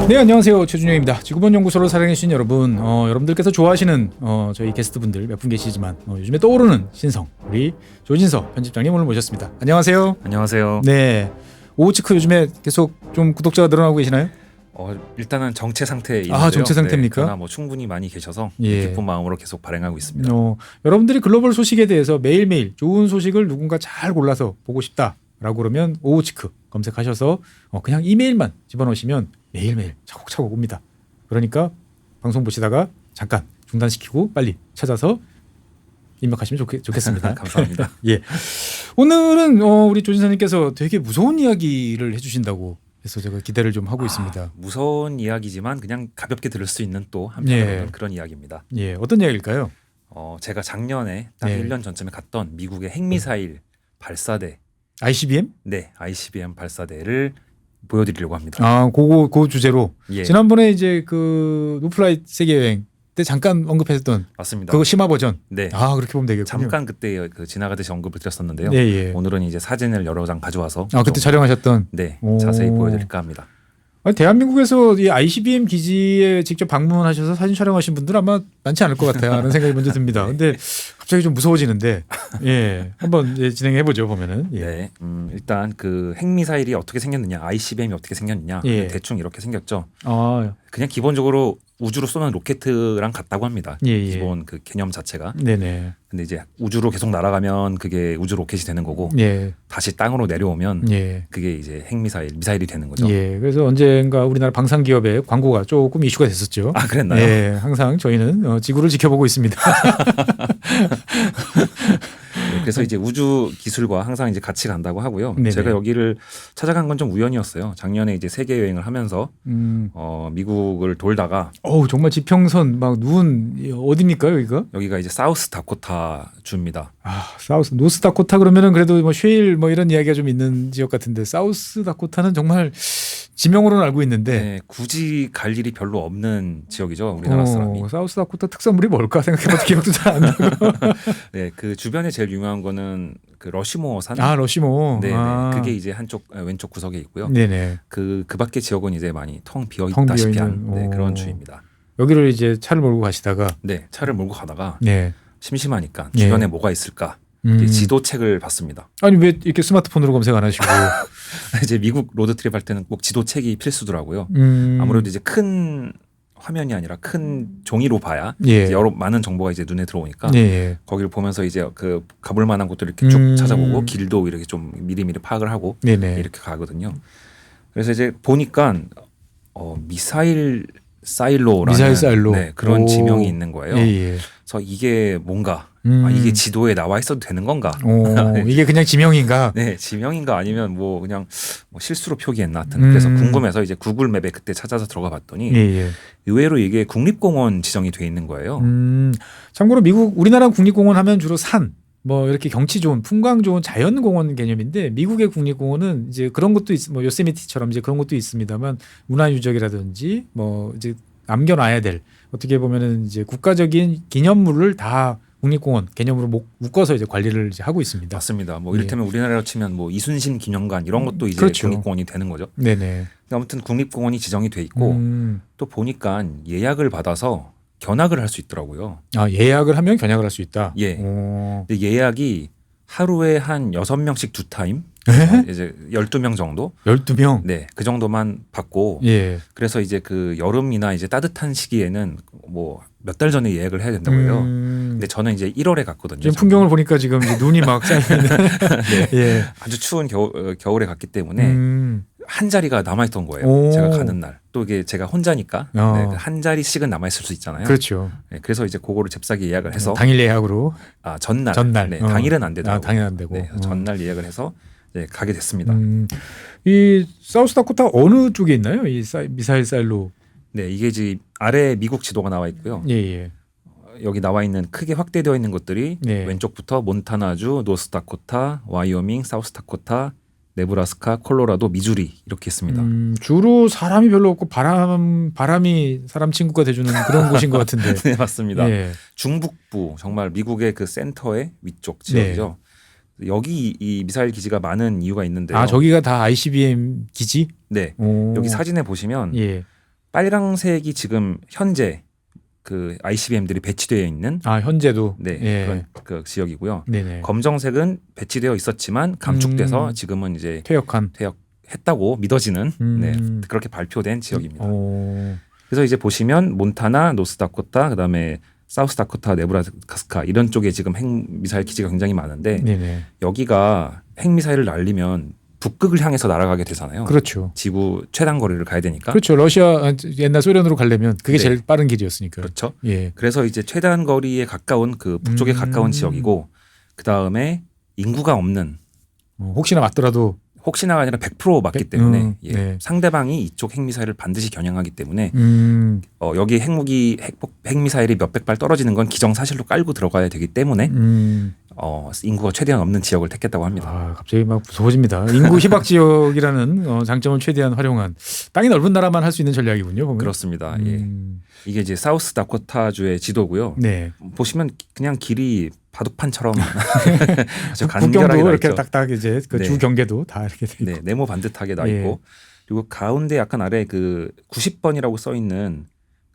네, 안녕하세요. 최준영입니다. 지구본 연구소를 사랑해주신 여러분, 여러분들께서 좋아하시는 저희 게스트분들 몇 분 계시지만 요즘에 떠오르는 신성, 우리 조진서 편집장님 오늘 모셨습니다. 안녕하세요. 안녕하세요. 네, 오우치크 요즘에 계속 좀 구독자가 늘어나고 계시나요? 일단은 정체 상태에 있는데요. 정체 상태입니까? 그러나 뭐 충분히 많이 계셔서 예. 기쁜 마음으로 계속 발행하고 있습니다. 여러분들이 글로벌 소식에 대해서 매일매일 좋은 소식을 누군가 잘 골라서 보고 싶다라고 그러면 오우치크 검색하셔서 그냥 이메일만 집어넣으시면 매일매일 차곡차곡 옵니다. 그러니까 방송 보시다가 잠깐 중단시키고 빨리 찾아서 입력하시면 좋겠습니다. 감사합니다. 예. 오늘은 우리 조진사님께서 되게 무서운 이야기를 해주신다고 해서 제가 기대를 좀 하고 있습니다. 무서운 이야기지만 그냥 가볍게 들을 수 있는 또 한편으로는 그런 이야기입니다. 예, 어떤 이야기일까요? 제가 작년에 딱 1년 전쯤에 갔던 미국의 핵미사일 발사대, ICBM? 네, ICBM 발사대를 보여드리려고 합니다. 그 주제로 예. 지난번에 이제 그 노플라이트 세계 여행 때 잠깐 언급했던 맞습니다. 그거 심화 버전. 네. 그렇게 보면 되겠군요. 잠깐 그때 지나가듯이 언급을 드렸었는데요. 예. 오늘은 이제 사진을 여러 장 가져와서 그때 촬영하셨던. 네, 자세히 보여드릴까 합니다. 아니, 대한민국에서 이 ICBM 기지에 직접 방문하셔서 사진 촬영하신 분들 아마 많지 않을 것 같아요. 라는 생각이 먼저 듭니다. 근데 갑자기 좀 무서워지는데, 예, 한번 진행해 보죠. 보면은. 예. 네, 일단 그 핵미사일이 어떻게 생겼느냐, ICBM이 어떻게 생겼느냐, 예. 대충 이렇게 생겼죠. 그냥 기본적으로 우주로 쏘는 로켓이랑 같다고 합니다. 예. 기본 그 개념 자체가. 네네. 근데 이제 우주로 계속 날아가면 그게 우주 로켓이 되는 거고, 예. 다시 땅으로 내려오면 예. 그게 이제 미사일이 되는 거죠. 예. 그래서 언젠가 우리나라 방산 기업의 광고가 조금 이슈가 됐었죠. 그랬나요? 예. 항상 저희는 지구를 지켜보고 있습니다. 네, 그래서 이제 우주 기술과 항상 이제 같이 간다고 하고요. 네네. 제가 여기를 찾아간 건 좀 우연이었어요. 작년에 이제 세계 여행을 하면서 미국을 돌다가 정말 지평선 막 누운 어디입니까 여기가? 이제 사우스 다코타 주입니다. 사우스 노스다코타 그러면은 그래도 뭐 쉐일 뭐 이런 이야기가 좀 있는 지역 같은데 사우스 다코타는 정말 지명으로는 알고 있는데 네, 굳이 갈 일이 별로 없는 지역이죠. 우리나라 사람이. 사우스 다코타 특산물이 뭘까 생각해봐도 기억도 잘 안 나고. 네, 그 주변에 제일 유명한 거는 그 러시모산. 러시모. 네, 그게 이제 한쪽 왼쪽 구석에 있고요. 네네. 그 밖에 지역은 이제 많이 텅 비어 있다시피 한 그런 주입니다. 여기를 이제 차를 몰고 가시다가 네, 차를 몰고 가다가 네. 심심하니까 주변에 뭐가 있을까? 지도책을 봤습니다. 아니 왜 이렇게 스마트폰으로 검색 안 하시고? 이제 미국 로드트립 할 때는 꼭 지도책이 필수더라고요. 아무래도 이제 큰 화면이 아니라 큰 종이로 봐야 이제 많은 정보가 이제 눈에 들어오니까 거기를 보면서 이제 그 가볼 만한 곳들을 이렇게 쭉 찾아보고 길도 이렇게 좀 미리미리 파악을 하고 이렇게 가거든요. 그래서 이제 보니까 미사일 사일로라는 네, 그런 지명이 있는 거예요. 그래서 이게 뭔가 이게 지도에 나와 있어도 되는 건가? 이게 그냥 지명인가? 네, 지명인가 아니면 뭐 그냥 실수로 표기했나 하여튼 그래서 궁금해서 이제 구글 맵에 그때 찾아서 들어가 봤더니 의외로 이게 국립공원 지정이 돼 있는 거예요. 참고로 우리나라 국립공원 하면 주로 산, 뭐 이렇게 경치 좋은 풍광 좋은 자연공원 개념인데 미국의 국립공원은 이제 그런 것도 뭐 요세미티처럼 이제 그런 것도 있습니다만 문화유적이라든지 뭐 이제 남겨놔야 될 어떻게 보면은 이제 국가적인 기념물을 다 국립공원 개념으로 묶어서 이제 관리를 이제 하고 있습니다. 맞습니다. 뭐 이를테면 우리나라로 치면 뭐 이순신 기념관 이런 것도 이제 국립공원이 되는 거죠. 네네. 아무튼 국립공원이 지정이 돼 있고 또 보니까 예약을 받아서 견학을 할 수 있더라고요. 예약을 하면 견학을 할 수 있다. 예. 근데 예약이 하루에 한 6명씩 2타임. 이제 12명 정도? 12명? 네. 그 정도만 받고. 그래서 이제 그 여름이나 이제 따뜻한 시기에는 뭐 몇 달 전에 예약을 해야 된다고요. 근데 저는 이제 1월에 갔거든요. 지금 풍경을 보니까 지금 눈이 막 쌓이는 네. 아주 추운 겨울에 갔기 때문에 한 자리가 남아있던 거예요. 제가 가는 날. 또 이게 제가 혼자니까 한 자리씩은 남아있을 수 있잖아요. 그렇죠. 네, 그래서 이제 그거를 잽싸게 예약을 해서 당일 예약으로. 전날. 네, 당일은 안 되더라고요. 당일은 안 되고. 네, 전날 예약을 해서 가게 됐습니다. 이 사우스다코타 어느 쪽에 있나요? 이 미사일 사일로. 네, 이게 이제 아래 미국 지도가 나와 있고요. 여기 나와 있는 크게 확대되어 있는 것들이 왼쪽부터 몬타나주, 노스다코타, 와이오밍, 사우스다코타, 네브라스카, 콜로라도, 미주리 이렇게 있습니다. 주로 사람이 별로 없고 바람이 사람 친구가 돼주는 그런 곳인 것 같은데. 네, 맞습니다. 중북부 정말 미국의 그 센터의 위쪽 지역이죠. 여기 이 미사일 기지가 많은 이유가 있는데요. 저기가 다 ICBM 기지? 네. 여기 사진에 보시면 빨강색이 지금 현재 그 ICBM들이 배치되어 있는 현재도 그런 그 지역이고요. 네네. 검정색은 배치되어 있었지만 감축돼서 지금은 이제 퇴역했다고 믿어지는 그렇게 발표된 지역입니다. 그래서 이제 보시면 몬타나, 노스다코타, 그다음에 사우스다코타, 네브라스카 이런 쪽에 지금 핵미사일 기지가 굉장히 많은데 여기가 핵미사일을 날리면 북극을 향해서 날아가게 되잖아요. 그렇죠. 지구 최단 거리를 가야 되니까. 그렇죠. 러시아 옛날 소련으로 가려면 그게 제일 빠른 길이었으니까. 그렇죠. 그래서 이제 최단 거리에 가까운 그 북쪽에 가까운 지역이고 그 다음에 인구가 없는 혹시나 맞더라도 혹시나가 아니라 100% 맞기 때문에 상대방이 이쪽 핵미사일을 반드시 겨냥하기 때문에 여기 핵미사일이 몇백 발 떨어지는 건 기정사실로 깔고 들어가야 되기 때문에 인구가 최대한 없는 지역을 택했다고 합니다. 갑자기 막 무서워집니다. 인구 희박 지역이라는 장점을 최대한 활용한 땅이 넓은 나라만 할 수 있는 전략이군요. 보면. 그렇습니다. 이게 이제 사우스 다코타주의 지도고요. 보시면 그냥 길이 바둑판처럼 국경도 이렇게 딱딱 이제 그 주 경계도 다 이렇게 돼 있고. 네모 반듯하게 나 있고 그리고 가운데 약간 아래 그 90번이라고 써 있는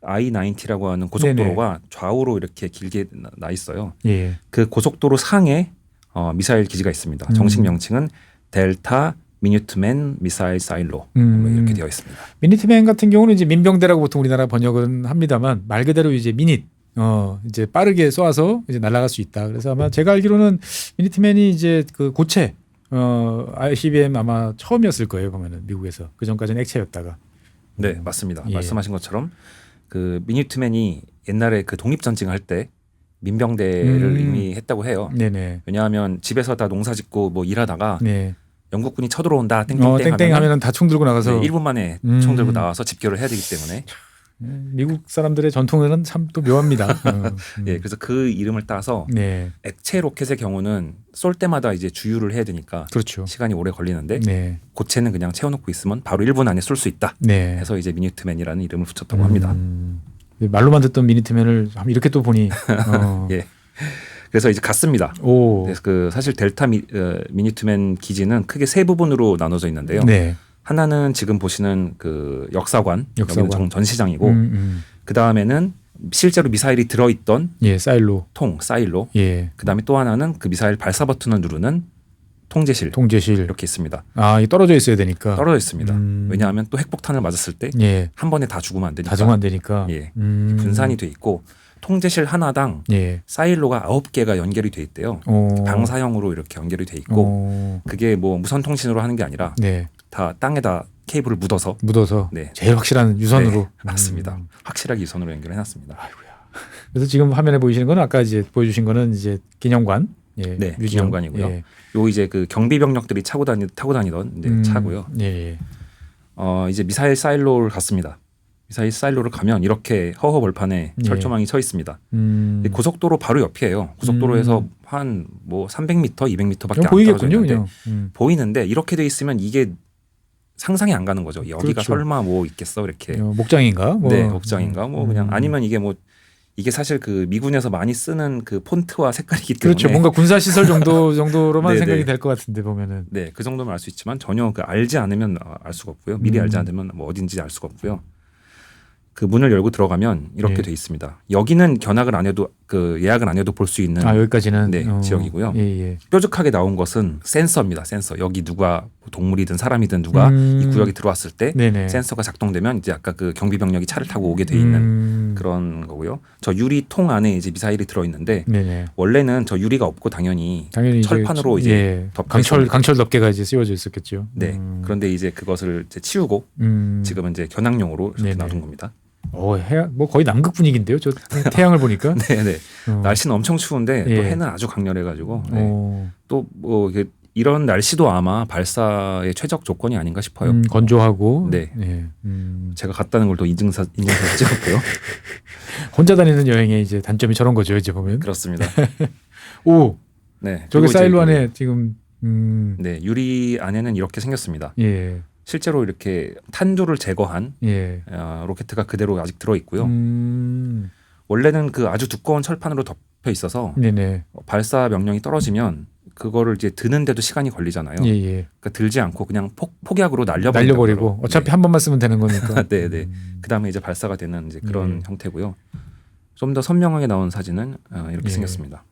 I-90라고 하는 고속도로가 좌우로 이렇게 길게 나 있어요. 그 고속도로 상에 미사일 기지가 있습니다. 정식 명칭은 델타 미니트맨 미사일 사일로 이렇게 되어 있습니다. 미니트맨 같은 경우는 이제 민병대라고 보통 우리나라 번역은 합니다만 말 그대로 이제 이제 빠르게 쏘아서 이제 날아갈 수 있다. 그래서 아마 제가 알기로는 미니트맨이 이제 그 고체 ICBM 아마 처음이었을 거예요. 보면은 미국에서 그 전까지는 액체였다가. 네, 맞습니다. 말씀하신 것처럼 그 미니트맨이 옛날에 그 독립전쟁 할 때 민병대를 이미 했다고 해요. 왜냐하면 집에서 다 농사짓고 뭐 일하다가 영국군이 쳐들어온다 땡땡 하면은 다 총 들고 나가서 1분 만에 총 들고 나와서 집결을 해야 되기 때문에 미국 사람들의 전통에는 참 또 묘합니다. 그래서 그 이름을 따서 액체 로켓의 경우는 쏠 때마다 이제 주유를 해야 되니까 그렇죠. 시간이 오래 걸리는데 고체는 그냥 채워놓고 있으면 바로 1분 안에 쏠 수 있다. 해서 이제 미니트맨이라는 이름을 붙였다고 합니다. 말로만 듣던 미니트맨을 이렇게 또 보니 그래서 이제 갔습니다. 그래서 그 사실 델타 미니트맨 기지는 크게 세 부분으로 나눠져 있는데요. 하나는 지금 보시는 그 역사관. 여기는 전시장이고 그 다음에는 실제로 미사일이 들어있던 사일로. 그 다음에 또 하나는 그 미사일 발사 버튼을 누르는 통제실 이렇게 있습니다. 이 떨어져 있어야 되니까. 떨어져 있습니다. 왜냐하면 또 핵폭탄을 맞았을 때 한 번에 다 죽으면 안 되니까. 다 죽으면 안 되니까. 분산이 돼 있고 통제실 하나당 사일로가 9개가 연결이 돼 있대요. 방사형으로 이렇게 연결이 돼 있고 그게 뭐 무선 통신으로 하는 게 아니라 다 땅에다 케이블을 묻어서 제일 확실한 유선으로 맞습니다. 확실하게 유선으로 연결해놨습니다. 그래서 지금 화면에 보이시는 건 아까 이제 보여주신 거는 이제 기념관, 기념관이고요. 요 이제 그 경비 병력들이 타고 다니던 이제 차고요. 이제 미사일 사일로를 갔습니다. 미사일 사일로를 가면 이렇게 허허벌판에 철조망이 쳐 있습니다. 고속도로 바로 옆이에요. 고속도로에서 한 뭐 300m, 200m밖에 안 떨어져 있는데 보이는데 이렇게 돼 있으면 이게 상상이 안 가는 거죠. 여기가 설마 뭐 있겠어 이렇게. 목장인가? 목장인가? 뭐 그냥 아니면 이게 사실 그 미군에서 많이 쓰는 그 폰트와 색깔이기 때문에 그렇죠. 뭔가 군사 시설 정도로만 생각이 될 것 같은데 보면은. 그 정도면 알 수 있지만 전혀 그 알지 않으면 알 수가 없고요. 미리 알지 않으면 뭐 어딘지 알 수가 없고요. 그 문을 열고 들어가면 이렇게 돼 있습니다. 여기는 견학을 안 해도 그 예약을 안 해도 볼 수 있는 여기까지는 지역이고요. 뾰족하게 나온 것은 센서입니다. 센서. 여기 누가 동물이든 사람이든 누가 이 구역에 들어왔을 때 센서가 작동되면 이제 아까 그 경비 병력이 차를 타고 오게 돼 있는 그런 거고요. 저 유리통 안에 이제 미사일이 들어 있는데 원래는 저 유리가 없고 당연히 철판으로 이제 강철 덮개가 이제 씌워져 있었겠죠. 그런데 이제 그것을 이제 치우고 지금은 이제 견학용으로 이렇게 놔둔 겁니다. 뭐 거의 남극 분위기인데요. 저 태양을 보니까. 날씨는 엄청 추운데 또 해는 아주 강렬해가지고 또 뭐 이런 날씨도 아마 발사의 최적 조건이 아닌가 싶어요. 건조하고. 제가 갔다는 걸 또 인증사진 찍었고요. 혼자 다니는 여행의 이제 단점이 저런 거죠. 이제 보면. 그렇습니다. 저기 사일로 안에 지금. 유리 안에는 이렇게 생겼습니다. 실제로 이렇게 탄두를 제거한 로켓가 그대로 아직 들어 있고요. 원래는 그 아주 두꺼운 철판으로 덮여 있어서 발사 명령이 떨어지면 그거를 이제 드는데도 시간이 걸리잖아요. 예. 그러니까 들지 않고 그냥 폭약으로 날려버리고 어차피 네. 한 번만 쓰면 되는 거니까. 네. 그다음에 이제 발사가 되는 이제 그런 형태고요. 좀 더 선명하게 나온 사진은 이렇게 생겼습니다.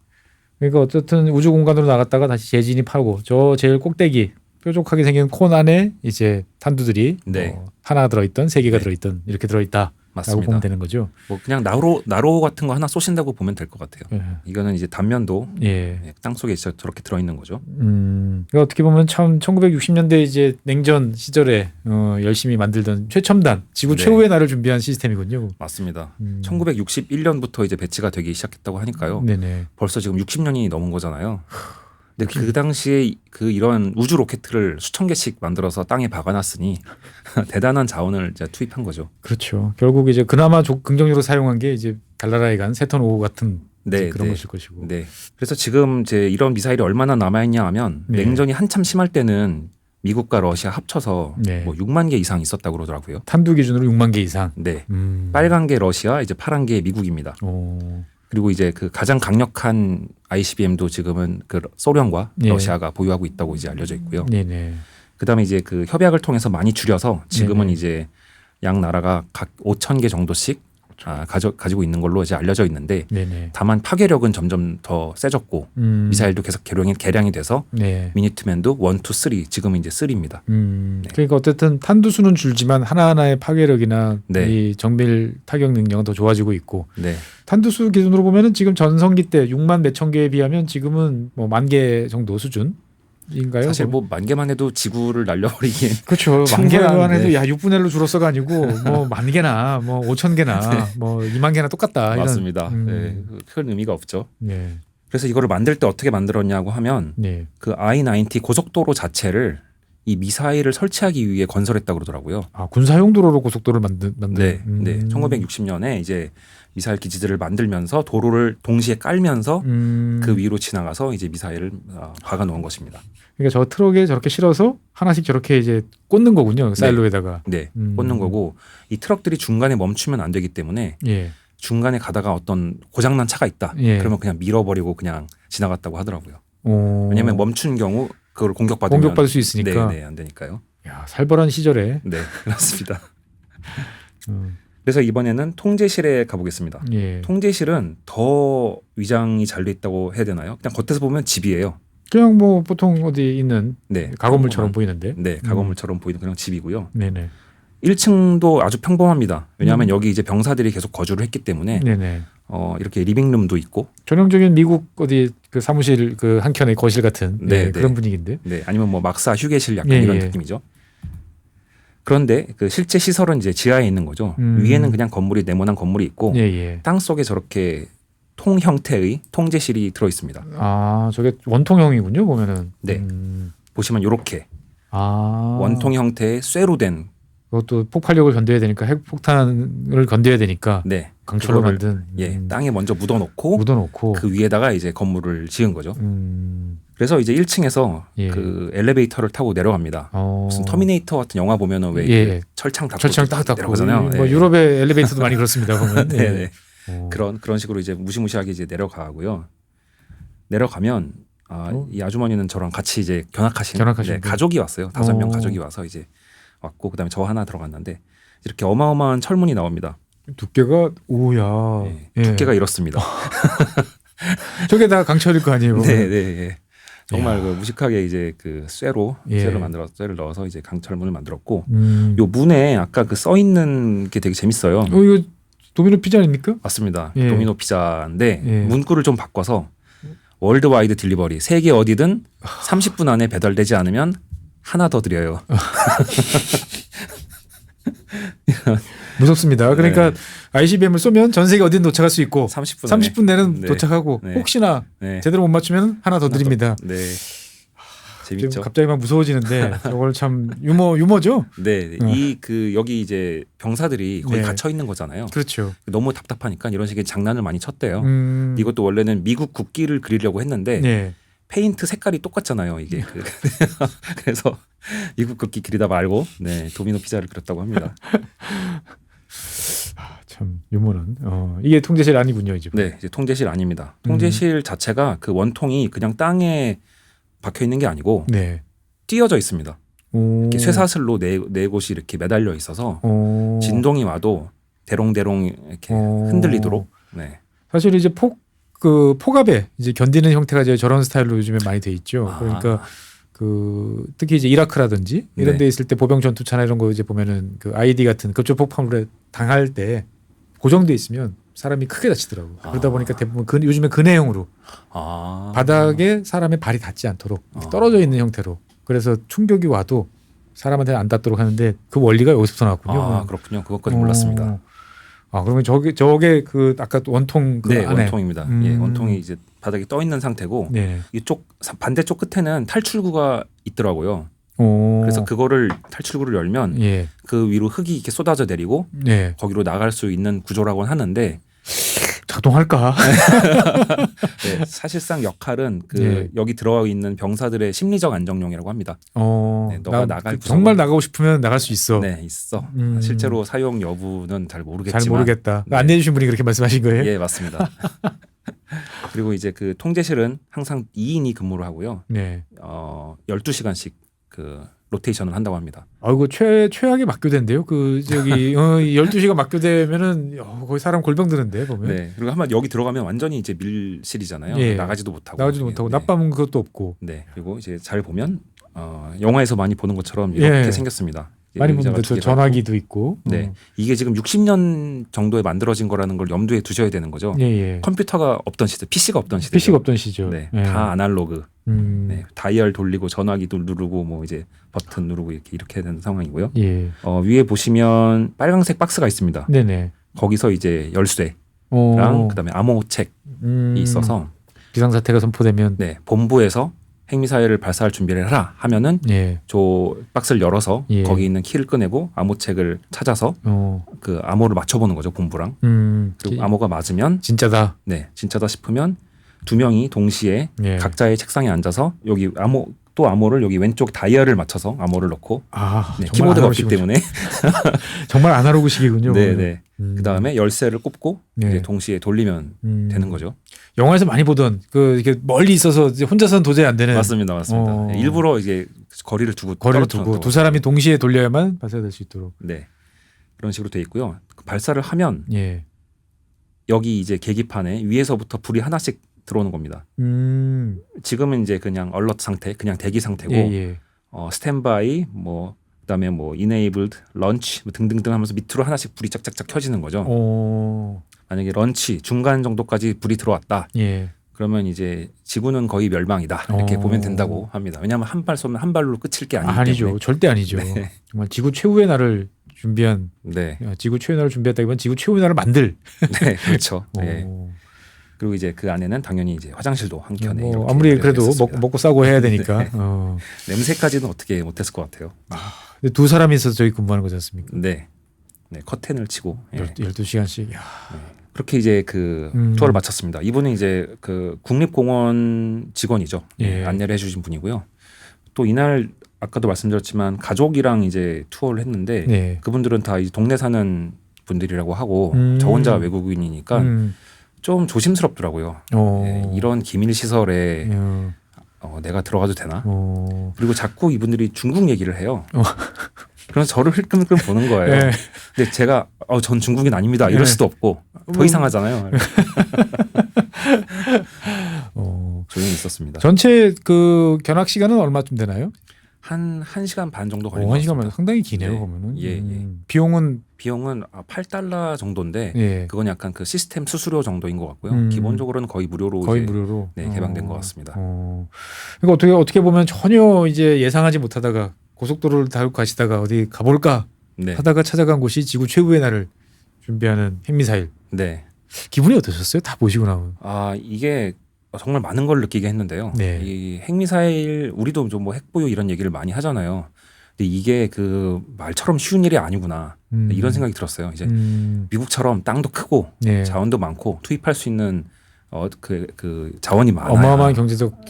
그러니까 어쨌든 우주 공간으로 나갔다가 다시 재진입하고 저 제일 꼭대기 뾰족하게 생긴 콘 안에 이제 탄두들이 하나 들어있던 3개가 들어있던 이렇게 들어있다. 라고 보면 되는 거죠. 뭐 그냥 나로 같은 거 하나 쏘신다고 보면 될 것 같아요. 이거는 이제 단면도 땅 속에 저렇게 들어 있는 거죠. 그러니까 어떻게 보면 참 1960년대 이제 냉전 시절에 열심히 만들던 최첨단 지구 최후의 날을 준비한 시스템이군요. 맞습니다. 1961년부터 이제 배치가 되기 시작했다고 하니까요. 벌써 지금 60년이 넘은 거잖아요. 근데 그 당시에 이런 우주 로켓을 수천 개씩 만들어서 땅에 박아놨으니 대단한 자원을 이제 투입한 거죠. 그렇죠. 결국 이제 그나마 긍정적으로 사용한 게 이제 달나라에 간 세턴 5 같은 그런 것일 것이고. 네. 그래서 지금 이제 이런 미사일이 얼마나 남아있냐 하면 냉전이 한참 심할 때는 미국과 러시아 합쳐서 뭐 6만 개 이상 있었다고 그러더라고요. 탄두 기준으로 6만 개 이상. 네. 빨간 게 러시아, 이제 파란 게 미국입니다. 그리고 이제 그 가장 강력한 ICBM도 지금은 그 소련과 러시아가 보유하고 있다고 이제 알려져 있고요. 그다음에 이제 그 협약을 통해서 많이 줄여서 지금은 이제 양 나라가 각 5천 개 정도씩 가지고 있는 걸로 이제 알려져 있는데 다만 파괴력은 점점 더 세졌고 미사일도 계속 개량이 돼서 미니트맨도 1, 2, 3 지금은 이제 3입니다. 그러니까 어쨌든 탄두수는 줄지만 하나하나의 파괴력이나 이 정밀 타격 능력은 더 좋아지고 있고 탄두수 기준으로 보면은 지금 전성기 때 6만 몇천 개에 비하면 지금은 뭐 10,000개 정도 수준. 인가요? 사실 뭐 10,000개만 해도 지구를 날려버리기엔 그렇죠. 10,000개만 해도 야 6분의 1로 줄었어가 아니고 뭐 10,000개나 뭐 5,000개나 뭐 20,000개나 똑같다. 맞습니다. 큰 의미가 없죠. 그래서 이거를 만들 때 어떻게 만들었냐고 하면 그 I-90 고속도로 자체를 이 미사일을 설치하기 위해 건설했다고 그러더라고요. 군사용도로로 고속도로를 만든. 네. 1960년에 이제 미사일 기지들을 만들면서 도로를 동시에 깔면서 그 위로 지나가서 이제 미사일을 박아 놓은 것입니다. 그러니까 저 트럭에 저렇게 실어서 하나씩 저렇게 이제 꽂는 거군요. 사일로에다가. 꽂는 거고 이 트럭들이 중간에 멈추면 안 되기 때문에 중간에 가다가 어떤 고장난 차가 있다. 그러면 그냥 밀어버리고 그냥 지나갔다고 하더라고요. 왜냐하면 멈춘 경우 그걸 공격받을 수 있으니까. 안 되니까요. 야, 살벌한 시절에. 네, 그렇습니다. 그래서 이번에는 통제실에 가보겠습니다. 통제실은 더 위장이 잘 돼 있다고 해야 되나요? 그냥 겉에서 보면 집이에요. 그냥 뭐 보통 어디 있는 가건물처럼 보이는데. 네, 가건물처럼 보이는 그냥 집이고요. 1층도 아주 평범합니다. 왜냐하면 여기 이제 병사들이 계속 거주를 했기 때문에 이렇게 리빙룸도 있고 전형적인 미국 어디 그 사무실 그 한켠의 거실 같은 그런 분위기인데. 아니면 뭐 막사 휴게실 약간 이런 느낌이죠. 그런데 그 실제 시설은 이제 지하에 있는 거죠. 위에는 그냥 네모난 건물이 있고 땅 속에 저렇게 통 형태의 통제실이 들어 있습니다. 저게 원통형이군요, 보면은. 보시면 이렇게 원통 형태의 쇠로 된. 그것도 폭발력을 견뎌야 되니까 핵폭탄을 견뎌야 되니까 강철로 만든. 땅에 먼저 묻어놓고 그 위에다가 이제 건물을 지은 거죠. 그래서 이제 1층에서 그 엘리베이터를 타고 내려갑니다. 무슨 터미네이터 같은 영화 보면은 왜 철창 딱 내려가잖아요. 뭐 유럽의 엘리베이터도 많이 그렇습니다. 보면. 그런 식으로 이제 무시무시하게 이제 내려가고요. 내려가면 이 아주머니는 저랑 같이 이제 견학하신 가족이 왔어요. 5명 가족이 와서 이제 왔고 그다음에 저 하나 들어갔는데 이렇게 어마어마한 철문이 나옵니다. 두께가 두께가 이렇습니다. 저게 다 강철일 거 아니에요? 정말 그 무식하게 이제 그 쇠를 넣어서 이제 강철문을 만들었고 요 문에 아까 그 써 있는 게 되게 재밌어요. 이거 도미노 피자 아닙니까? 맞습니다. 도미노 피자인데 문구를 좀 바꿔서 월드와이드 딜리버리 세계 어디든 30분 안에 배달되지 않으면 하나 더 드려요. 무섭습니다. 그러니까 ICBM을 쏘면 전 세계 어디든 도착할 수 있고 30분 내는 도착하고 혹시나 제대로 못 맞추면 하나 더 드립니다. 재밌죠. 갑자기 막 무서워지는데 저걸 참 유머죠. 이 여기 이제 병사들이 거의 갇혀 있는 거잖아요. 그렇죠. 너무 답답하니까 이런 식의 장난을 많이 쳤대요. 이것도 원래는 미국 국기를 그리려고 했는데 페인트 색깔이 똑같잖아요. 이게 그래서 미국 국기 그리다 말고 도미노 피자를 그렸다고 합니다. 참 유머는 이게 통제실 아니군요, 이제. 이제 통제실 아닙니다. 통제실 자체가 그 원통이 그냥 땅에 박혀 있는 게 아니고 네. 띄어져 있습니다. 이렇게 쇠사슬로 네 곳이 이렇게 매달려 있어서 진동이 와도 대롱대롱 이렇게 흔들리도록. 네. 사실 이제 폭압에 이제 견디는 형태가 이제 저런 스타일로 요즘에 많이 돼 있죠. 그러니까 특히 이제 이라크라든지 이런 데 있을 때 보병 전투차나 이런 거 이제 보면은 그 아이디 같은 급조 폭발에 당할 때 고정돼 있으면 사람이 크게 다치더라고. 그러다 보니까 대부분 요즘에 근해형으로 바닥에 사람의 발이 닿지 않도록 떨어져 있는 형태로. 그래서 충격이 와도 사람한테는 안 닿도록 하는데 그 원리가 여기서부터 나왔군요. 그렇군요. 그것까지 몰랐습니다. 그러면 저게 그 아까 원통 네, 원통입니다. 예, 원통이 이제 바닥에 떠 있는 상태고 이쪽 반대쪽 끝에는 탈출구가 있더라고요. 그래서 그거를 탈출구를 열면 그 위로 흙이 이렇게 쏟아져 내리고 거기로 나갈 수 있는 구조라고는 하는데 작동할까? 네, 사실상 역할은 여기 들어가 있는 병사들의 심리적 안정용이라고 합니다. 네, 너가 나갈 정말 나가고 싶으면 나갈 수 있어. 네, 있어. 실제로 사용 여부는 잘 모르겠지만. 잘 모르겠다. 안내해 주신 분이 그렇게 말씀하신 거예요? 예, 맞습니다. 그리고 이제 그 통제실은 항상 2인이 근무를 하고요. 12시간씩 그 로테이션을 한다고 합니다. 아이고 최악의 막교대인데요. 12시간 막교대면은 거의 사람 골병 드는데 보면. 네. 그리고 한번 여기 들어가면 완전히 이제 밀실이잖아요. 나가지도 못하고. 낮밤은 그것도 없고. 네. 그리고 이제 잘 보면 영화에서 많이 보는 것처럼 이렇게 생겼습니다. 많이 보면 전화기도 있고. 네. 이게 지금 60년 정도에 만들어진 거라는 걸 염두에 두셔야 되는 거죠. 컴퓨터가 없던 시대, PC가 없던 시대. PC가 없던 시절. 네. 다 아날로그. 네. 다이얼 돌리고 전화기도 누르고 뭐 이제 버튼 누르고 이렇게 되는 상황이고요. 위에 보시면 빨간색 박스가 있습니다. 네네. 거기서 이제 열쇠랑 그다음에 암호책이 있어서 비상사태가 선포되면 본부에서 핵미사일을 발사할 준비를 하라 하면은 저 박스를 열어서 거기 있는 키를 꺼내고 암호책을 찾아서 그 암호를 맞춰보는 거죠, 본부랑. 그리고 암호가 맞으면 진짜다. 네, 진짜다 싶으면 두 명이 동시에 각자의 책상에 앉아서 여기 암호를 여기 왼쪽 다이얼을 맞춰서 암호를 넣고 키보드가 없기 때문에 정말 아날로그식이군요. 네네. 그 다음에 열쇠를 꼽고 이제 동시에 돌리면 되는 거죠. 영화에서 많이 보던 이렇게 멀리 있어서 이제 혼자서는 도저히 안 되는. 맞습니다. 일부러 이제 거리를 두고 두 사람이 동시에 돌려야만 발사될 수 있도록. 네, 그런 식으로 돼 있고요. 발사를 하면 여기 이제 계기판에 위에서부터 불이 하나씩 들어오는 겁니다. 지금은 이제 그냥 얼럿 상태, 그냥 대기 상태고 스탠바이 뭐 그다음에 뭐 enabled, launch 뭐 등등등 하면서 밑으로 하나씩 불이 짝짝짝 켜지는 거죠. 만약에 런치 중간 정도까지 불이 들어왔다. 그러면 이제 지구는 거의 멸망이다. 이렇게 보면 된다고 합니다. 왜냐하면 한 발 쏘면 한 발로 끝일 게 아니기 아니죠. 때문에. 절대 아니죠. 정말 지구 최후의 날을 준비한. 지구 최후의 날을 준비했다기보다는 지구 최후의 날을 만들. 네, 그렇죠. 그리고 이제 그 안에는 당연히 이제 화장실도 한 켠에 아무리 그래도 먹고 싸고 해야 되니까 냄새까지는 어떻게 못했을 것 같아요. 두 사람이 있어서 저희 근무하는 거지 않습니까? 네, 커튼을 치고 12시간씩. 그렇게 이제 그 투어를 마쳤습니다. 이분은 이제 그 국립공원 직원이죠. 안내를 해주신 분이고요. 또 이날 아까도 말씀드렸지만 가족이랑 이제 투어를 했는데 그분들은 다 이제 동네 사는 분들이라고 하고 저 혼자 외국인이니까 좀 조심스럽더라고요. 이런 기밀 시설에 내가 들어가도 되나? 그리고 자꾸 이분들이 중국 얘기를 해요. 그래서 저를 흘끔흘끔 보는 거예요. 근데 제가 전 중국인 아닙니다. 이럴 수도 없고 더 이상하잖아요. 조용히 있었습니다. 전체 그 견학 시간은 얼마쯤 되나요? 한 1시간 반 정도 걸린 것 1시간만 상당히 기네요. 보면은. 비용은 8달러 정도인데 그건 약간 그 시스템 수수료 정도인 것 같고요. 기본적으로는 거의 무료로 개방된 것 같습니다. 그러니까 어떻게 보면 전혀 이제 예상하지 못하다가 고속도로를 타고 가시다가 어디 가볼까 하다가 찾아간 곳이 지구 최후의 날을 준비하는 핵미사일. 기분이 어떠셨어요? 다 보시고 나면. 이게 정말 많은 걸 느끼게 했는데요. 이 핵미사일 우리도 좀 뭐 핵보유 이런 얘기를 많이 하잖아요. 근데 이게 그 말처럼 쉬운 일이 아니구나 이런 생각이 들었어요. 이제 미국처럼 땅도 크고 자원도 많고 투입할 수 있는 그 자원이 많아요. 어마어마한 경제적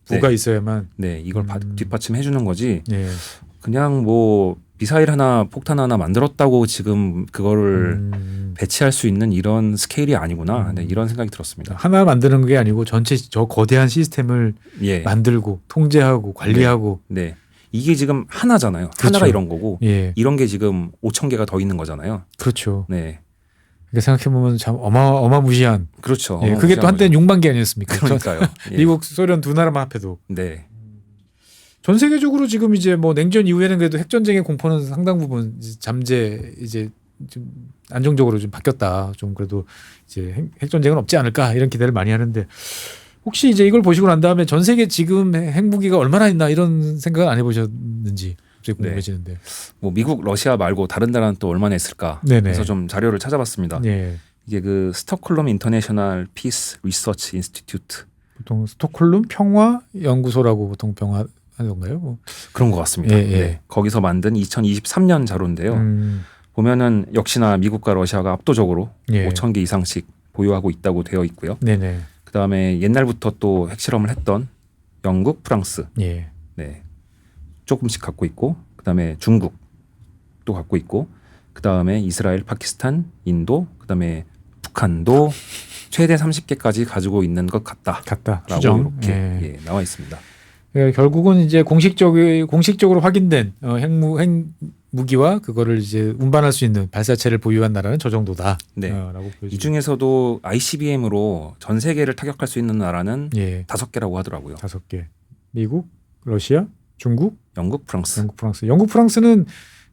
부가 있어야만 이걸 뒷받침해 주는 거지. 그냥 뭐 미사일 하나 폭탄 하나 만들었다고 지금 그거를 배치할 수 있는 이런 스케일이 아니구나. 네, 이런 생각이 들었습니다. 하나 만드는 게 아니고 전체 저 거대한 시스템을 예. 만들고 통제하고 관리하고. 네. 이게 지금 하나잖아요. 그렇죠. 하나가 이런 거고 예. 이런 게 지금 5,000개가 더 있는 거잖아요. 그렇죠. 네. 그러니까 생각해보면 참 어마무시한. 그렇죠. 예. 그게 또 한때는 6만 개 아니었습니까? 그러니까요. 예. 미국, 소련 두 나라만 합해도. 네. 전 세계적으로 지금 이제 뭐 냉전 이후에는 그래도 핵전쟁의 공포는 상당 부분 잠재 이제 좀 안정적으로 좀 바뀌었다. 좀 그래도 이제 핵전쟁은 없지 않을까 이런 기대를 많이 하는데 혹시 이제 이걸 보시고 난 다음에 전 세계 지금 핵무기가 얼마나 있나 이런 생각은 안 해보셨는지 갑자기 궁금해지는데. 네. 뭐 미국, 러시아 말고 다른 나라는 또 얼마나 있을까? 네네. 그래서 좀 자료를 찾아봤습니다. 네. 이게 그 스톡홀름 인터내셔널 피스 리서치 인스티튜트. 보통 스톡홀름 평화 연구소라고 보통 평화 하는 건가요? 뭐. 그런 것 같습니다. 예, 예. 네. 거기서 만든 2023년 자료인데요. 보면은 역시나 미국과 러시아가 압도적으로 예. 5,000개 이상씩 보유하고 있다고 되어 있고요. 네네. 그다음에 옛날부터 또 핵실험을 했던 영국, 프랑스, 예. 네, 조금씩 갖고 있고, 그다음에 중국도 갖고 있고, 그다음에 이스라엘, 파키스탄, 인도, 그다음에 북한도 최대 30개까지 가지고 있는 것 같다라고 추정. 이렇게 예. 예, 나와 있습니다. 결국은 이제 공식적으로 확인된 핵무기와 그거를 이제 운반할 수 있는 발사체를 보유한 나라는 저 정도다. 네. 라고 이 중에서도 ICBM으로 전 세계를 타격할 수 있는 나라는 예. 5개라고 하더라고요. 5개. 미국, 러시아, 중국, 영국, 프랑스. 영국, 프랑스는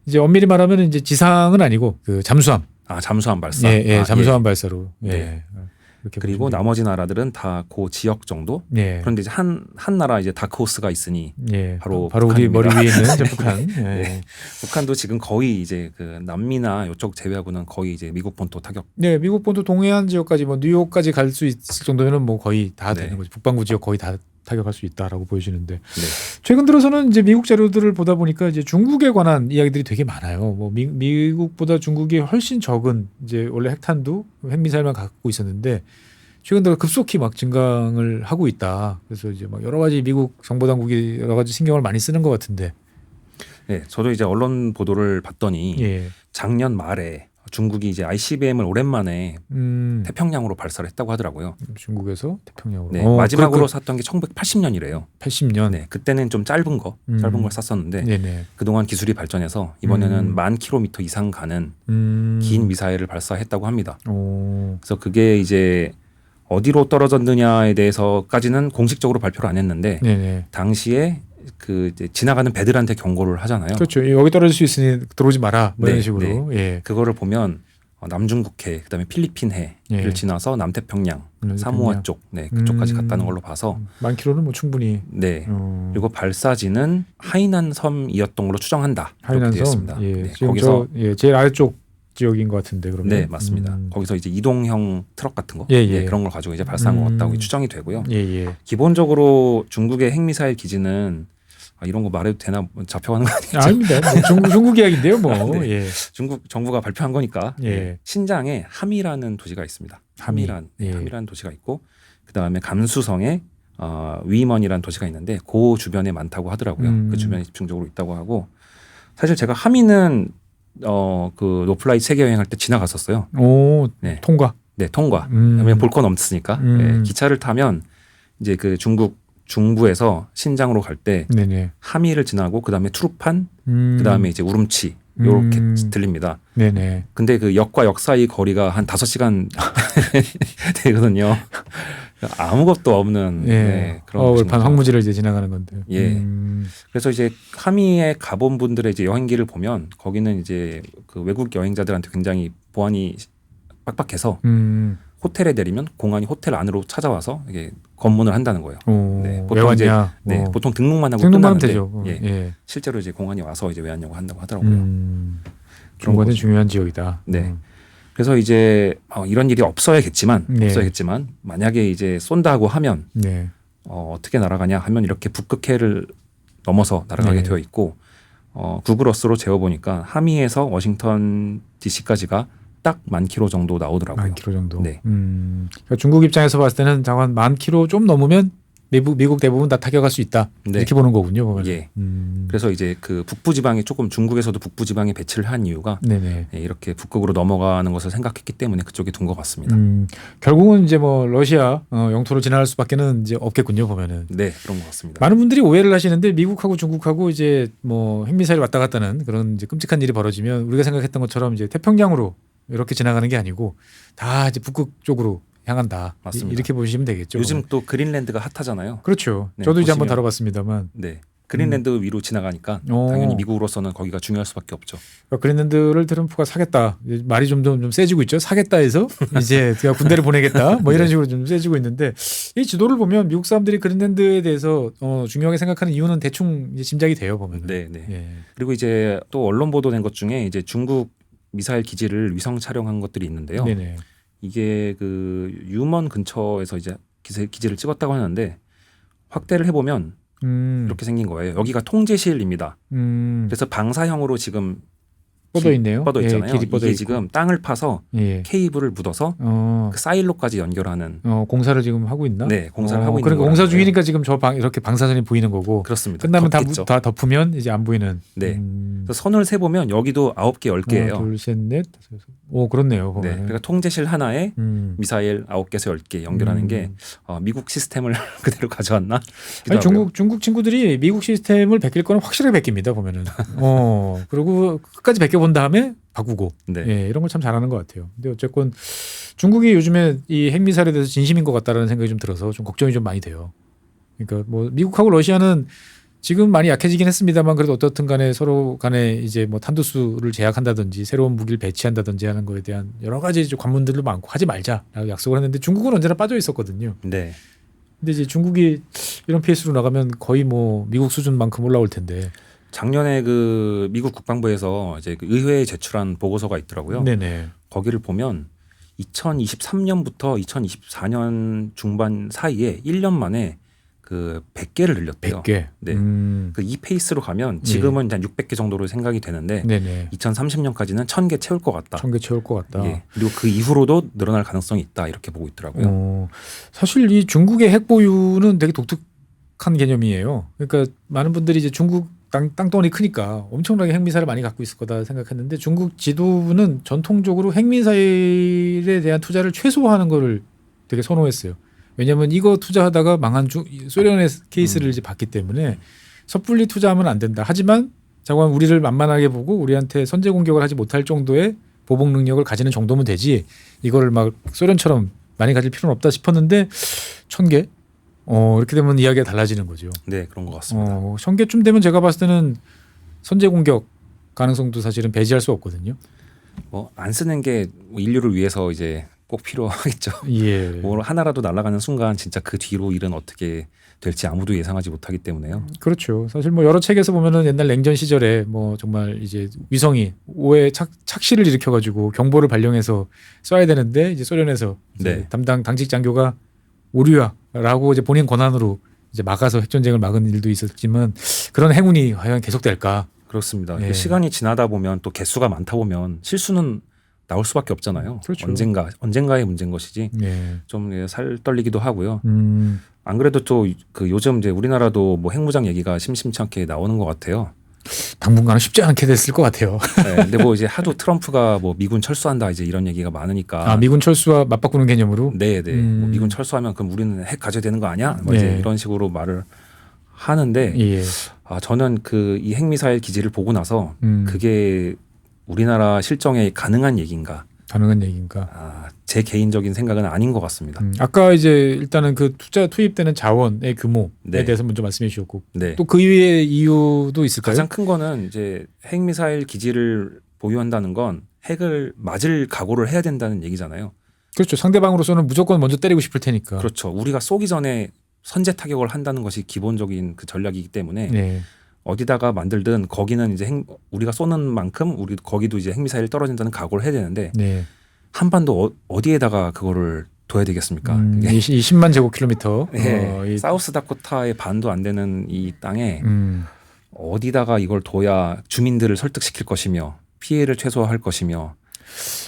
이제 엄밀히 말하면 이제 지상은 아니고 그 잠수함. 잠수함 발사. 예, 잠수함 발사로. 예. 네. 그렇게 그리고 나머지 나라들은 다 그 지역 정도. 예. 그런데 이제 한 나라 이제 다크호스가 있으니 예. 바로 우리 머리 위에 있는 저 북한. 예. 네. 북한도 지금 거의 이제 그 남미나 이쪽 제외하고는 거의 이제 미국 본토 타격. 네, 미국 본토 동해안 지역까지 뭐 뉴욕까지 갈 수 있을 정도면은 뭐 거의 다 네. 되는 거죠. 북반구 지역 거의 다 타격할 수 있다라고 보여지는데 네. 최근 들어서는 이제 미국 자료들을 보다 보니까 이제 중국에 관한 이야기들이 되게 많아요. 뭐 미국보다 중국이 훨씬 적은 이제 원래 핵탄두, 핵미사일만 갖고 있었는데 최근 들어 급속히 막 증강을 하고 있다. 그래서 이제 막 여러 가지 미국 정보 당국이 여러 가지 신경을 많이 쓰는 것 같은데. 네, 저도 이제 언론 보도를 봤더니 예. 작년 말에 중국이 이제 ICBM을 오랜만에 태평양으로 발사를 했다고 하더라고요. 중국에서 태평양으로. 네, 마지막으로 쐈던 게 1980년이래요. 80년. 네, 그때는 좀 짧은 걸 쐈었는데 네네. 그동안 기술이 발전해서 이번에는 10,000km 이상 가는 긴 미사일을 발사했다고 합니다. 그래서 그게 이제 어디로 떨어졌느냐에 대해서까지는 공식적으로 발표를 안 했는데 네네. 당시에 그 이제 지나가는 배들한테 경고를 하잖아요. 그렇죠. 여기 떨어질 수 있으니 들어오지 마라. 뭐 네, 이런 식으로. 네. 예. 그거를 보면 남중국해, 그다음에 필리핀해를 예. 지나서 남태평양, 사모아 쪽, 네, 그쪽까지 갔다는 걸로 봐서 10,000km는 뭐 충분히. 네. 그리고 발사지는 하이난 섬이었던 걸로 추정한다. 하이난 이렇게 되어 섬. 있습니다. 예. 네, 지금 거기서 제일 아래쪽 지역인 것 같은데 그러면. 네, 맞습니다. 거기서 이제 이동형 트럭 같은 거, 예. 네, 그런 걸 가지고 이제 발사한 것 같다고 추정이 되고요. 예. 기본적으로 중국의 핵미사일 기지는 이런 거 말해도 되나 잡혀가는 거 아니겠죠? 아닙니다. 뭐 중국 이야기인데요, 뭐. 네. 예. 중국 정부가 발표한 거니까. 예. 신장에 함이라는 도시가 있습니다. 함이라는 도시가 있고 그 다음에 감수성에 위먼이라는 도시가 있는데 그 주변에 많다고 하더라고요. 그 주변에 집중적으로 있다고 하고 사실 제가 함이는 그 노플라이 세계 여행할 때 지나갔었어요. 오, 네. 통과. 네, 통과. 왜냐면 볼 건 없으니까. 네, 기차를 타면 이제 그 중국 중부에서 신장으로 갈 때 함이를 지나고 그다음에 투르판, 그다음에 이제 우룸치 요렇게 들립니다. 네네. 근데 그 역과 역 사이 거리가 한 5시간 되거든요. 아무것도 없는 그런 얼판 황무지를 이제 지나가는 건데. 예. 그래서 이제 함의에 가본 분들의 이제 여행기를 보면 거기는 이제 그 외국 여행자들한테 굉장히 보안이 빡빡해서 호텔에 내리면 공안이 호텔 안으로 찾아와서 이게 검문을 한다는 거예요. 네, 보통 이제 보통 등록만 하고 등록만 끝나는데 되죠. 예. 실제로 이제 공안이 와서 이제 왜 왔냐고 한다고 하더라고요. 그런 거는 중요한 지역이다. 네. 그래서 이제 이런 일이 없어야겠지만 만약에 이제 쏜다고 하면 어떻게 날아가냐 하면 이렇게 북극해를 넘어서 날아가게 되어 있고 구글 어스로 재어보니까 함의에서 워싱턴 DC까지가 딱 10,000km 정도 나오더라고요. 10,000km 정도. 네. 그러니까 중국 입장에서 봤을 때는 잠깐 10,000km 좀 넘으면 미국 대부분 다 타격할 수 있다. 네. 이렇게 보는 거군요. 보면. 예. 그래서 이제 그 북부지방에 조금 중국에서도 북부지방에 배치를 한 이유가 네네. 예, 이렇게 북극으로 넘어가는 것을 생각했기 때문에 그쪽에 둔 것 같습니다. 결국은 이제 뭐 러시아 영토로 지나갈 수밖에는 이제 없겠군요. 보면은. 네, 그런 것 같습니다. 많은 분들이 오해를 하시는데 미국하고 중국하고 이제 뭐 핵미사일 왔다 갔다는 그런 이제 끔찍한 일이 벌어지면 우리가 생각했던 것처럼 이제 태평양으로 이렇게 지나가는 게 아니고 다 이제 북극 쪽으로 향한다. 맞습니다. 이렇게 보시면 되겠죠. 요즘 또 그린랜드가 핫하잖아요. 그렇죠. 네, 저도 이제 보시면, 한번 다뤄봤습니다만. 네. 그린랜드 위로 지나가니까 당연히 미국으로서는 거기가 중요할 수밖에 없죠. 그러니까 그린랜드를 트럼프가 사겠다. 말이 좀 세지고 있죠. 사겠다 해서 이제 제가 군대를 보내겠다. 뭐 이런 식으로 좀 세지고 있는데 이 지도를 보면 미국 사람들이 그린랜드에 대해서 중요하게 생각하는 이유는 대충 이제 짐작이 돼요. 보면. 네, 네. 예. 그리고 이제 또 언론 보도된 것 중에 이제 중국 미사일 기지를 위성 촬영한 것들이 있는데요. 네네. 이게 그 유먼 근처에서 이제 기지를 찍었다고 하는데 확대를 해보면 이렇게 생긴 거예요. 여기가 통제실입니다. 그래서 방사형으로 지금 뻗어 있네요. 뻗어 있잖아요. 길이 뻗어 이게 있고. 지금 땅을 파서 예. 케이블을 묻어서 그 사일로까지 연결하는 공사를 지금 하고 있나? 네, 공사를 하고 있는 그러니까 공사 중이니까 지금 이렇게 방사선이 보이는 거고. 그렇습니다. 끝나면 덮겠죠. 다 덮으면 이제 안 보이는. 네. 그래서 선을 세 보면 여기도 9개, 10개예요. 둘, 셋, 넷. 오, 그렇네요. 네. 그러니까 통제실 하나에 미사일 9개에서 10개 연결하는 게 미국 시스템을 그대로 가져왔나? 아니, 중국 친구들이 미국 시스템을 베낄 거는 확실하게 베낍니다. 보면은. 그리고 끝까지 베껴 본 다음에 바꾸고. 네. 예, 이런 걸 참 잘하는 것 같아요. 근데 어쨌건 중국이 요즘에 이 핵미사일에 대해서 진심인 것 같다라는 생각이 좀 들어서 좀 걱정이 좀 많이 돼요. 그러니까 뭐 미국하고 러시아는 지금 많이 약해지긴 했습니다만 그래도 어떻든 간에 서로 간에 이제 뭐 탄두수를 제약한다든지 새로운 무기를 배치한다든지 하는 거에 대한 여러 가지 관문들도 많고 하지 말자라고 약속을 했는데 중국은 언제나 빠져 있었거든요. 네. 근데 이제 중국이 이런 페이스로 나가면 거의 뭐 미국 수준만큼 올라올 텐데. 작년에 그 미국 국방부에서 이제 그 의회에 제출한 보고서가 있더라고요. 네네. 거기를 보면 2023년부터 2024년 중반 사이에 1년 만에 그 100개를 늘렸대요. 100개. 네. 그 이 페이스로 가면 지금은 한 600개 정도로 생각이 되는데 네네. 2030년까지는 1000개 채울 것 같다. 1000개 채울 것 같다. 예. 그리고 그 이후로도 늘어날 가능성이 있다. 이렇게 보고 있더라고요. 사실 이 중국의 핵 보유는 되게 독특한 개념이에요. 그러니까 많은 분들이 이제 중국 땅덩어리 크니까 엄청나게 핵미사일을 많이 갖고 있을 거다 생각했는데 중국 지도부는 전통적으로 핵미사일에 대한 투자를 최소화하는 거를 되게 선호했어요. 왜냐하면 이거 투자하다가 망한 소련의 케이스를 이제 봤기 때문에 섣불리 투자하면 안 된다. 하지만 자관 우리를 만만하게 보고 우리한테 선제 공격을 하지 못할 정도의 보복 능력을 가지는 정도면 되지 이거를 막 소련처럼 많이 가질 필요는 없다 싶었는데 1000개? 이렇게 되면 이야기가 달라지는 거죠. 네, 그런 것 같습니다. 1000개쯤 되면 제가 봤을 때는 선제 공격 가능성도 사실은 배제할 수 없거든요. 뭐 안 쓰는 게 인류를 위해서 이제 꼭 필요하겠죠. 예. 뭐 하나라도 날아가는 순간 진짜 그 뒤로 일은 어떻게 될지 아무도 예상하지 못하기 때문에요. 그렇죠. 사실 뭐 여러 책에서 보면은 옛날 냉전 시절에 뭐 정말 이제 위성이 오해 착시를 일으켜가지고 경보를 발령해서 쏴야 되는데 이제 소련에서 이제 네. 담당 당직 장교가 오류야라고 이제 본인 권한으로 이제 막아서 핵전쟁을 막은 일도 있었지만 그런 행운이 과연 계속될까? 그렇습니다. 예. 시간이 지나다 보면 또 개수가 많다 보면 실수는 나올 수밖에 없잖아요. 그렇죠. 언젠가의 문제인 것이지. 예. 좀 살 떨리기도 하고요. 안 그래도 또 그 요즘 이제 우리나라도 뭐 핵무장 얘기가 심심치 않게 나오는 것 같아요. 당분간은 쉽지 않게 됐을 것 같아요. 네, 근데 뭐 이제 하도 트럼프가 뭐 미군 철수한다 이제 이런 얘기가 많으니까. 미군 철수와 맞바꾸는 개념으로. 네. 뭐 미군 철수하면 그럼 우리는 핵 가져야 되는 거 아니야? 뭐 이제 이런 식으로 말을 하는데. 예. 저는 그 이 핵미사일 기지를 보고 나서 그게 우리나라 실정에 가능한 얘기인가? 가능한 얘기인가? 제 개인적인 생각은 아닌 것 같습니다. 아까 이제 일단은 그 투입되는 자원의 규모에 네. 대해서 먼저 말씀해 주셨고 네. 또 그 이외의 이유도 있을까요? 가장 큰 거는 이제 핵미사일 기지를 보유한다는 건 핵을 맞을 각오를 해야 된다는 얘기잖아요. 그렇죠. 상대방으로서는 무조건 먼저 때리고 싶을 테니까. 그렇죠. 우리가 쏘기 전에 선제 타격을 한다는 것이 기본적인 그 전략이기 때문에 네. 어디다가 만들든 거기는 이제 우리가 쏘는 만큼 우리 거기도 이제 핵미사일이 떨어진다는 각오를 해야 되는데 네. 한반도 어디에다가 그거를 둬야 되겠습니까? 이 10만 제곱킬로미터. 네. 사우스다코타의 반도 안 되는 이 땅에 어디다가 이걸 둬야 주민들을 설득시킬 것이며 피해를 최소화할 것이며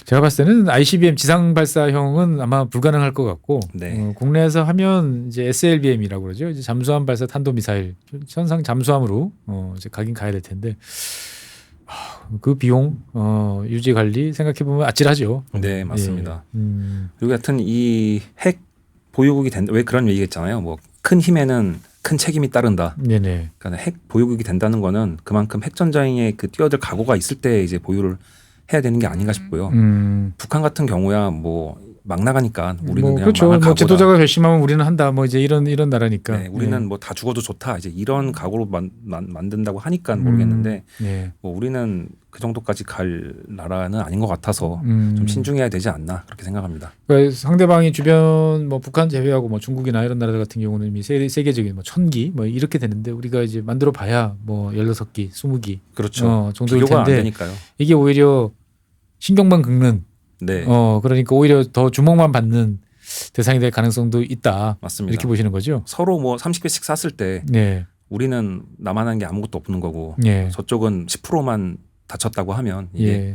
제가 봤을 때는 ICBM 지상 발사형은 아마 불가능할 것 같고 네. 국내에서 하면 이제 SLBM이라고 그러죠. 이제 잠수함 발사 탄도 미사일 현상 잠수함으로 이제 가긴 가야 될 텐데 그 비용 유지 관리 생각해 보면 아찔하죠. 네, 맞습니다. 예. 그리고 하여튼 이 핵 보유국이 된다. 왜 그런 얘기했잖아요. 뭐 큰 힘에는 큰 책임이 따른다. 네네. 그러니까 핵 보유국이 된다는 거는 그만큼 핵 전쟁에 그 뛰어들 각오가 있을 때 이제 보유를 해야 되는 게 아닌가 싶고요. 북한 같은 경우야 뭐 막 나가니까 우리는 그냥 그렇죠. 망할 각오다. 지도자가 결심하면 우리는 한다. 뭐 이제 이런 나라니까. 네, 우리는 뭐 다 죽어도 좋다. 이제 이런 각오로 만든다고 하니까 모르겠는데 뭐 우리는 그 정도까지 갈 나라는 아닌 것 같아서 좀 신중해야 되지 않나 그렇게 생각합니다. 그러니까 상대방이 주변 뭐 북한 제외하고 뭐 중국이나 이런 나라들 같은 경우는 이미 세계적인 뭐 1000기 뭐 이렇게 되는데 우리가 이제 만들어 봐야 뭐 16기, 20기 그렇죠. 정도일 비교가 텐데 안 되니까요. 이게 오히려 신경만 긁는 네. 그러니까 오히려 더 주목만 받는 대상이 될 가능성도 있다. 맞습니다. 이렇게 보시는 거죠. 서로 뭐 30개씩 샀을 때 네. 우리는 남한한 게 아무것도 없는 거고 네. 저쪽은 10%만 다쳤다고 하면 이게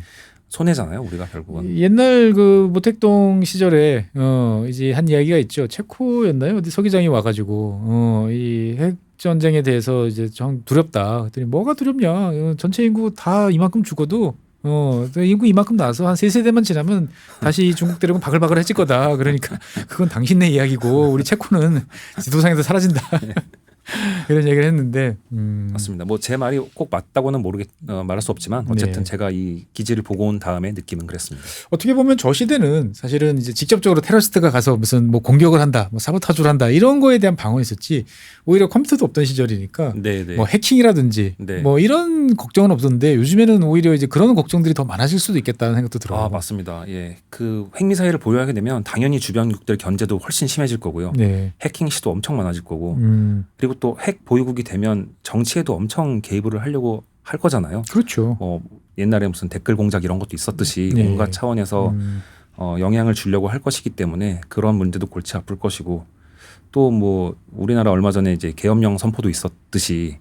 손해잖아요. 우리가 결국은. 옛날 그 모택동 시절에 이제 한 이야기가 있죠. 체코였나요? 어디 서기장이 와가지고 이 핵 전쟁에 대해서 이제 좀 두렵다. 그랬더니 뭐가 두렵냐? 전체 인구 다 이만큼 죽어도 인구 이만큼 나서 한 3세대만 지나면 다시 중국 대륙은 바글바글해질 거다. 그러니까 그건 당신네 이야기고 우리 체코는 지도상에서 사라진다. 이런 얘기를 했는데 맞습니다. 뭐 제 말이 꼭 맞다고는 말할 수 없지만 어쨌든 제가 이 기지를 보고 온 다음에 느낌은 그랬습니다. 어떻게 보면 저 시대는 사실은 이제 직접적으로 테러리스트가 가서 무슨 뭐 공격을 한다, 뭐 사보타주를 한다 이런 거에 대한 방어였었지 오히려 컴퓨터도 없던 시절이니까 뭐 해킹이라든지 뭐 이런 걱정은 없었는데 요즘에는 오히려 이제 그런 걱정들이 더 많아질 수도 있겠다는 생각도 들어요. 아 맞습니다. 예, 그 핵미사일을 보유하게 되면 당연히 주변국들 견제도 훨씬 심해질 거고요. 해킹 시도 엄청 많아질 거고 그리고 또 핵 보유국이 되면 정치에도 엄청 개입을 하려고 할 거잖아요. 그렇죠. 옛날에 무슨 댓글 공작 이런 것도 있었듯이 온갖 차원에서 영향을 주려고 할 것이기 때문에 그런 문제도 골치 아플 것이고 또 뭐 우리나라 얼마 전에 이제 계엄령 선포도 있었듯이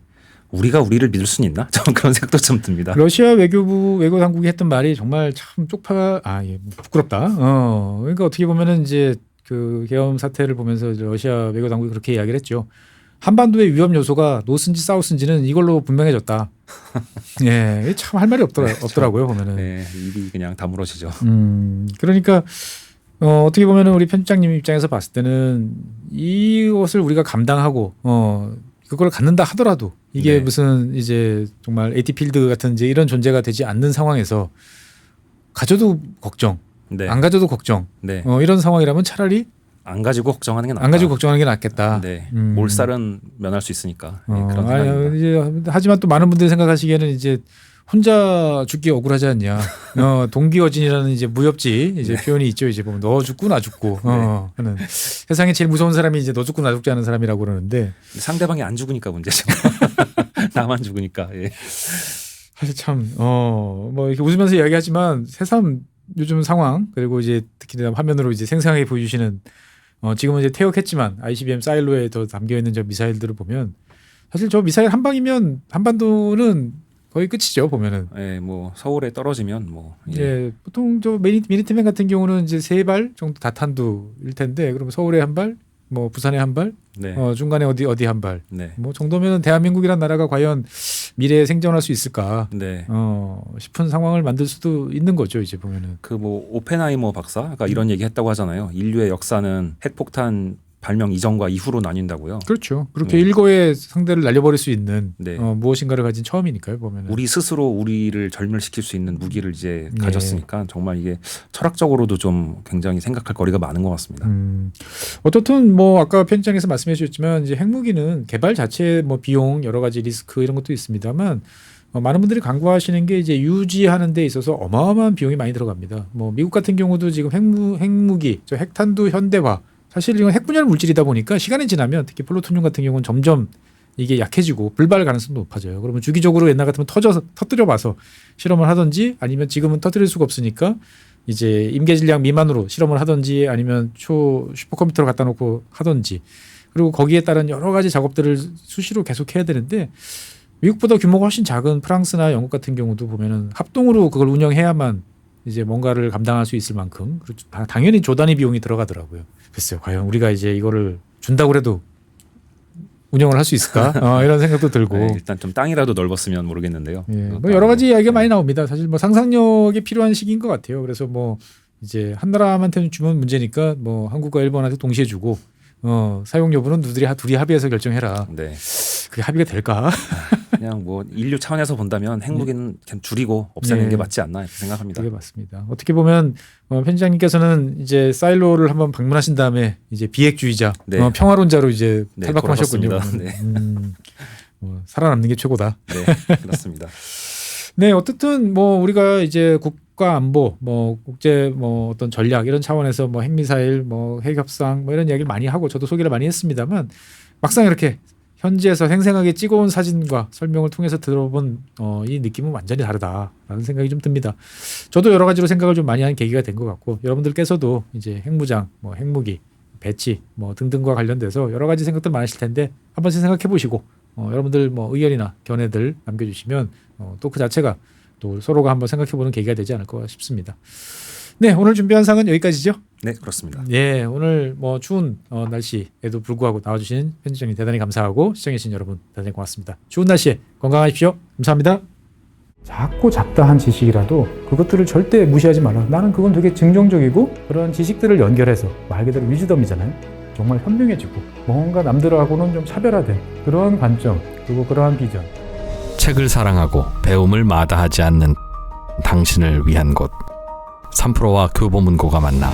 우리가 우리를 믿을 수는 있나? 저는 그런 생각도 좀 듭니다. 러시아 외교 당국이 했던 말이 정말 참 부끄럽다. 그러니까 어떻게 보면은 이제 그 계엄 사태를 보면서 러시아 외교 당국이 그렇게 이야기를 했죠. 한반도의 위험 요소가 노스인지 사우스인지는 이걸로 분명해졌다. 예, 참 할 말이 없더라고요 보면은. 네, 입이 그냥 다물어지죠. 그러니까 어떻게 보면은 우리 편집장님 입장에서 봤을 때는 이것을 우리가 감당하고 그걸 갖는다 하더라도 이게 무슨 이제 정말 AT필드 같은 이제 이런 존재가 되지 않는 상황에서 가져도 걱정, 안 가져도 걱정. 이런 상황이라면 차라리 안 가지고 걱정하는 게 낫다. 안 가지고 걱정하는 게 낫겠다. 네. 몰살은 면할 수 있으니까. 그런 생각입니다. 이제 하지만 또 많은 분들이 생각하시기에는 이제 혼자 죽기 억울하지 않냐. 동기어진이라는 이제 무협지 이제 표현이 있죠. 이제 보면 너 죽고 나 죽고 하는 세상에 제일 무서운 사람이 이제 너 죽고 나 죽지 않은 사람이라고 그러는데 상대방이 안 죽으니까 문제죠. 나만 죽으니까. 예. 사실 참 뭐 이렇게 웃으면서 이야기하지만 새삼 요즘 상황 그리고 이제 특히 화면으로 이제 생생하게 보여주시는 지금은 이제 퇴역했지만 ICBM 사일로에 더 담겨 있는 저 미사일들을 보면 사실 저 미사일 한 방이면 한반도는 거의 끝이죠 보면은. 예, 뭐 서울에 떨어지면 뭐. 예, 보통 저 미니트맨 같은 경우는 이제 3발 정도 다탄두일 텐데 그러면 서울에 한 발, 뭐 부산에 한 발, 중간에 어디 한 발, 뭐 정도면은 대한민국이란 나라가 과연 미래에 생존할 수 있을까 싶은 상황을 만들 수도 있는 거죠 이제 보면은. 그 뭐 오펜하이머 박사가 이런 얘기했다고 하잖아요. 인류의 역사는 핵폭탄 발명 이전과 이후로 나뉜다고요. 그렇죠. 그렇게 일거에 상대를 날려버릴 수 있는 무엇인가를 가진 처음이니까요. 보면 우리 스스로 우리를 절멸시킬 수 있는 무기를 이제 가졌으니까 정말 이게 철학적으로도 좀 굉장히 생각할 거리가 많은 것 같습니다. 어떻든 뭐 아까 편집장에서 말씀해 주셨지만 이제 핵무기는 개발 자체 뭐 비용 여러 가지 리스크 이런 것도 있습니다만 많은 분들이 간과하시는 게 이제 유지하는 데 있어서 어마어마한 비용이 많이 들어갑니다. 뭐 미국 같은 경우도 지금 핵무기, 저 핵탄두 현대화 사실 이건 핵분열 물질이다 보니까 시간이 지나면 특히 플루토늄 같은 경우는 점점 이게 약해지고 불발 가능성도 높아져요. 그러면 주기적으로 옛날 같으면 터뜨려 봐서 실험을 하든지 아니면 지금은 터뜨릴 수가 없으니까 이제 임계 질량 미만으로 실험을 하든지 아니면 슈퍼컴퓨터로 갖다 놓고 하든지 그리고 거기에 따른 여러 가지 작업들을 수시로 계속 해야 되는데 미국보다 규모가 훨씬 작은 프랑스나 영국 같은 경우도 보면은 합동으로 그걸 운영해야만 이제 뭔가를 감당할 수 있을 만큼 당연히 조단위 비용이 들어가더라고요. 글쎄요, 과연 우리가 이제 이거를 준다고 해도 운영을 할 수 있을까? 이런 생각도 들고. 네, 일단 좀 땅이라도 넓었으면 모르겠는데요. 예, 뭐 여러 가지 이야기가 많이 나옵니다. 사실 뭐 상상력이 필요한 시기인 것 같아요. 그래서 뭐 이제 한 나라한테는 주면 문제니까 뭐 한국과 일본한테 동시에 주고 사용 여부는 둘이 합의해서 결정해라. 네. 그게 합의가 될까? 그냥 뭐 인류 차원에서 본다면 핵무기는 그냥 줄이고 없애는 게 맞지 않나 이렇게 생각합니다. 그게 맞습니다. 어떻게 보면 편집장님께서는 이제 사일로를 한번 방문하신 다음에 이제 비핵주의자, 네. 평화론자로 이제 네, 탈바꿈하셨군요. 네. 살아남는 게 최고다. 네, 그렇습니다. 네, 어쨌든 뭐 우리가 이제 국가 안보, 뭐 국제 뭐 어떤 전략 이런 차원에서 뭐 핵미사일, 뭐 핵협상 뭐 이런 이야기를 많이 하고 저도 소개를 많이 했습니다만 막상 이렇게 현지에서 생생하게 찍어온 사진과 설명을 통해서 들어본 이 느낌은 완전히 다르다라는 생각이 좀 듭니다. 저도 여러 가지로 생각을 좀 많이 한 계기가 된 것 같고 여러분들께서도 이제 핵무장, 뭐 핵무기, 배치 뭐 등등과 관련돼서 여러 가지 생각들 많으실 텐데 한 번씩 생각해 보시고 여러분들 뭐 의견이나 견해들 남겨주시면 또 그 자체가 또 서로가 한번 생각해 보는 계기가 되지 않을까 싶습니다. 네, 오늘 준비한 상은 여기까지죠? 네, 그렇습니다. 예, 오늘 뭐 추운 날씨에도 불구하고 나와주신 편집장님 대단히 감사하고 시청해주신 여러분 대단히 고맙습니다. 추운 날씨에 건강하십시오. 감사합니다. 작고 잡다한 지식이라도 그것들을 절대 무시하지 말라. 나는 그건 되게 긍정적이고 그런 지식들을 연결해서 말 그대로 위즈덤이잖아요. 정말 현명해지고 뭔가 남들하고는 좀 차별화된 그러한 관점 그리고 그러한 비전. 책을 사랑하고 배움을 마다하지 않는 당신을 위한 곳 3프로와 교보문고가 만나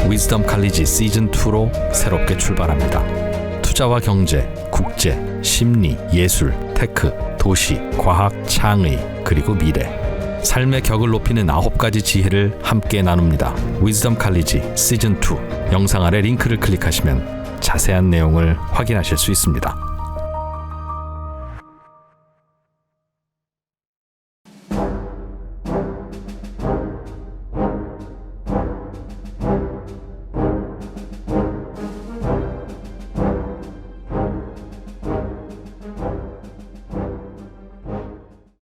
위즈덤 칼리지 시즌2로 새롭게 출발합니다. 투자와 경제, 국제, 심리, 예술, 테크, 도시, 과학, 창의, 그리고 미래 삶의 격을 높이는 9가지 지혜를 함께 나눕니다. 위즈덤 칼리지 시즌2 영상 아래 링크를 클릭하시면 자세한 내용을 확인하실 수 있습니다.